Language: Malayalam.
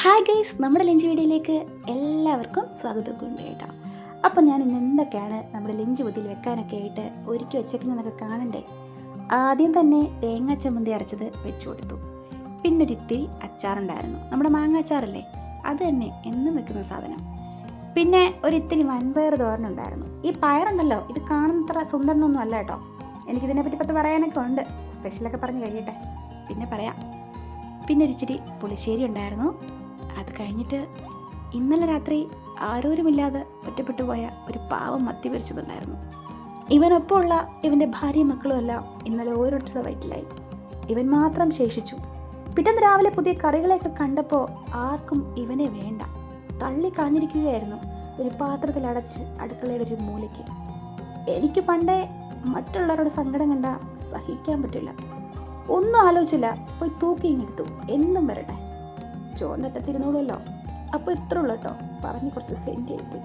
ഹായ് ഗൈസ്, നമ്മുടെ ലഞ്ച് വീഡിയോയിലേക്ക് എല്ലാവർക്കും സ്വാഗതം കൊണ്ട് കേട്ടോ. അപ്പോൾ ഞാൻ ഇന്ന് എന്തൊക്കെയാണ് നമ്മുടെ ലഞ്ച് പൊതിയിൽ വെക്കാനൊക്കെ ആയിട്ട് ഒരുക്കി വെച്ചേക്കുന്നതൊക്കെ കാണണ്ടേ. ആദ്യം തന്നെ തേങ്ങ ചമ്മന്തി അരച്ചത് വെച്ച് കൊടുത്തു. പിന്നെ ഒരിത്തിരി അച്ചാറുണ്ടായിരുന്നു, നമ്മുടെ മാങ്ങ അച്ചാറല്ലേ, അത് തന്നെ എന്നും വെക്കുന്ന സാധനം. പിന്നെ ഒരിത്തിരി വൻപയർ തോരനുണ്ടായിരുന്നു. ഈ പയറുണ്ടല്ലോ, ഇത് കാണുന്നത്ര സുന്ദരനൊന്നും അല്ല കേട്ടോ. എനിക്കിതിനെപ്പറ്റി പറ്റി പറയാനൊക്കെ ഉണ്ട്, സ്പെഷ്യലൊക്കെ പറഞ്ഞ് കഴിയട്ടെ, പിന്നെ പറയാം. പിന്നെ ഒരിച്ചിരി പുളിശ്ശേരി ഉണ്ടായിരുന്നു. അത് കഴിഞ്ഞിട്ട് ഇന്നലെ രാത്രി ആരോരുമില്ലാതെ ഒറ്റപ്പെട്ടു പോയ ഒരു പാവം മത്തി പൊരിച്ചതുണ്ടായിരുന്നു. ഇവനൊപ്പമുള്ള ഇവൻ്റെ ഭാര്യയും മക്കളും എല്ലാം ഇന്നലെ ഓരോരുത്തരുടെ വയറ്റിലായി. ഇവൻ മാത്രം ശേഷിച്ചു. പിറ്റേന്ന് രാവിലെ പുതിയ കറികളെയൊക്കെ കണ്ടപ്പോൾ ആർക്കും ഇവനെ വേണ്ട, തള്ളിക്കളഞ്ഞിരിക്കുകയായിരുന്നു ഒരു പാത്രത്തിൽ അടച്ച് അടുക്കളയുടെ ഒരു മൂലയ്ക്ക്. എനിക്ക് പണ്ടേ മറ്റുള്ളവരുടെ സങ്കടം കണ്ടാൽ സഹിക്കാൻ പറ്റില്ല. ഒന്നും ആലോചിച്ചില്ല, പോയി തൂക്കിയിങ്ങെടുത്തു. എന്നും വരട്ടെ, ചോറിനറ്റത്തിരുന്നോളൂല്ലോ. അപ്പോൾ ഇത്ര ഉള്ളൂ കേട്ടോ, പറഞ്ഞ് കുറച്ച് സെൻറ്റി ആയിപ്പോയി.